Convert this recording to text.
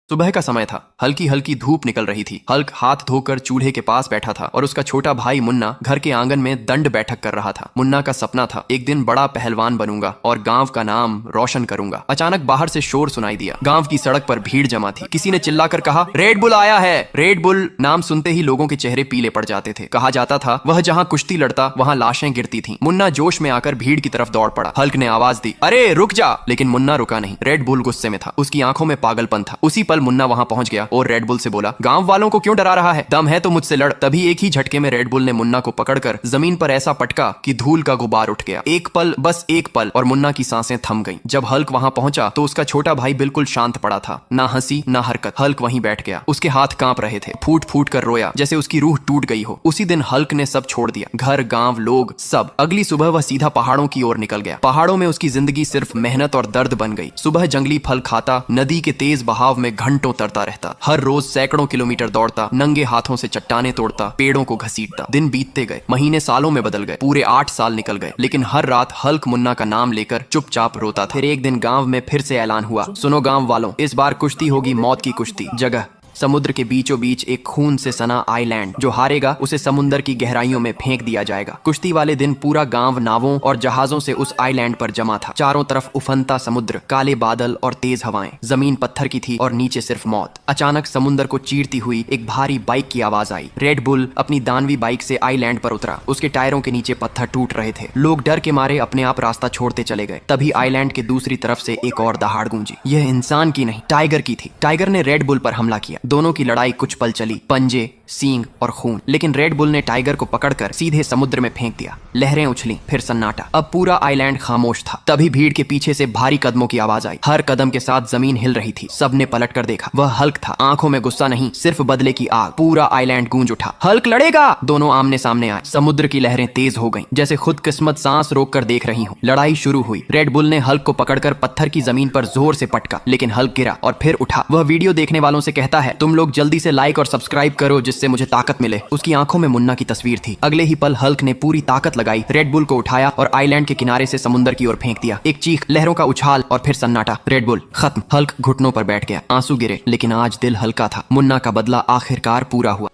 सुबह का समय था। हल्की हल्की धूप निकल रही थी। हल्क हाथ धोकर चूल्हे के पास बैठा था और उसका छोटा भाई मुन्ना घर के आंगन में दंड बैठक कर रहा था। मुन्ना का सपना था, एक दिन बड़ा पहलवान बनूंगा और गांव का नाम रोशन करूंगा। अचानक बाहर से शोर सुनाई दिया। गांव की सड़क पर भीड़ जमा थी। किसी ने चिल्लाकर कहा, रेड बुल आया है। रेड बुल नाम सुनते ही लोगों के चेहरे पीले पड़ जाते थे। कहा जाता था वह जहाँ कुश्ती लड़ता वहाँ लाशें गिरती थी। मुन्ना जोश में आकर भीड़ की तरफ दौड़ पड़ा। हल्क ने आवाज दी, अरे रुक जा, लेकिन मुन्ना रुका नहीं। रेड बुल गुस्से में था, उसकी आंखों में पागलपन था। उसी पल मुन्ना वहां पहुंच गया और रेड बुल से बोला, गांव वालों को क्यों डरा रहा है? दम है तो मुझसे लड़। तभी एक ही झटके में रेड बुल ने मुन्ना को पकड़कर जमीन पर ऐसा पटका कि धूल का गुबार उठ गया। एक पल, बस एक पल, और मुन्ना की सांसें थम गईं। जब हल्क वहां पहुंचा तो उसका छोटा भाई बिल्कुल शांत पड़ा था, ना हंसी ना हरकत। हल्क वहीं बैठ गया। उसके हाथ कांप रहे थे। फूट फूट कर रोया जैसे उसकी रूह टूट गई हो। उसी दिन हल्क ने सब छोड़ दिया, घर, गांव, लोग, सब। अगली सुबह वह सीधा पहाड़ों की ओर निकल गया। पहाड़ों में उसकी जिंदगी सिर्फ मेहनत और दर्द बन गई। सुबह जंगली फल खाता, नदी के तेज बहाव में घंटों तरता रहता। हर रोज सैकड़ों किलोमीटर दौड़ता, नंगे हाथों से चट्टाने तोड़ता, पेड़ों को घसीटता। दिन बीतते गए, महीने सालों में बदल गए, पूरे 8 साल निकल गए। लेकिन हर रात हल्क मुन्ना का नाम लेकर चुपचाप रोता था। फिर एक दिन गांव में फिर से ऐलान हुआ, सुनो गांव वालों, इस बार कुश्ती होगी, मौत की कुश्ती। जगह समुद्र के बीचों बीच एक खून से सना आइलैंड। जो हारेगा उसे समुद्र की गहराइयों में फेंक दिया जाएगा। कुश्ती वाले दिन पूरा गांव नावों और जहाजों से उस आइलैंड पर जमा था। चारों तरफ उफनता समुद्र, काले बादल और तेज हवाएं। जमीन पत्थर की थी और नीचे सिर्फ मौत। अचानक समुद्र को चीरती हुई एक भारी बाइक की आवाज आई। रेड बुल अपनी दानवी बाइक से आइलैंड पर उतरा। उसके टायरों के नीचे पत्थर टूट रहे थे। लोग डर के मारे अपने आप रास्ता छोड़ते चले गए। तभी आइलैंड के दूसरी तरफ से एक और दहाड़ गूंजी। यह इंसान की नहीं, टाइगर की थी। टाइगर ने रेड बुल पर हमला किया। दोनों की लड़ाई कुछ पल चली, पंजे, सींग और खून। लेकिन रेड बुल ने टाइगर को पकड़कर सीधे समुद्र में फेंक दिया। लहरें उछली, फिर सन्नाटा। अब पूरा आइलैंड खामोश था। तभी भीड़ के पीछे से भारी कदमों की आवाज आई। हर कदम के साथ जमीन हिल रही थी। सबने पलट कर देखा। वह हल्क था। आंखों में गुस्सा नहीं, सिर्फ बदले की आग। पूरा आइलैंड गूंज उठा। हल्क लड़ेगा। दोनों आमने सामने आए। समुद्र की लहरें तेज हो गईं, जैसे खुद किस्मत सांस रोक कर देख रही हो। लड़ाई शुरू हुई। रेड बुल ने हल्क को पकड़कर पत्थर की जमीन पर जोर से पटका, लेकिन हल्क गिरा और फिर उठा। वह वीडियो देखने वालों से कहता है, तुम लोग जल्दी से लाइक और सब्सक्राइब करो जिससे मुझे ताकत मिले। उसकी आंखों में मुन्ना की तस्वीर थी। अगले ही पल हल्क ने पूरी ताकत लगाई, रेड बुल को उठाया और आइलैंड के किनारे से समुद्र की ओर फेंक दिया। एक चीख, लहरों का उछाल और फिर सन्नाटा। रेड बुल खत्म। हल्क घुटनों पर बैठ गया। आंसू गिरे, लेकिन आज दिल हल्का था। मुन्ना का बदला आखिरकार पूरा हुआ।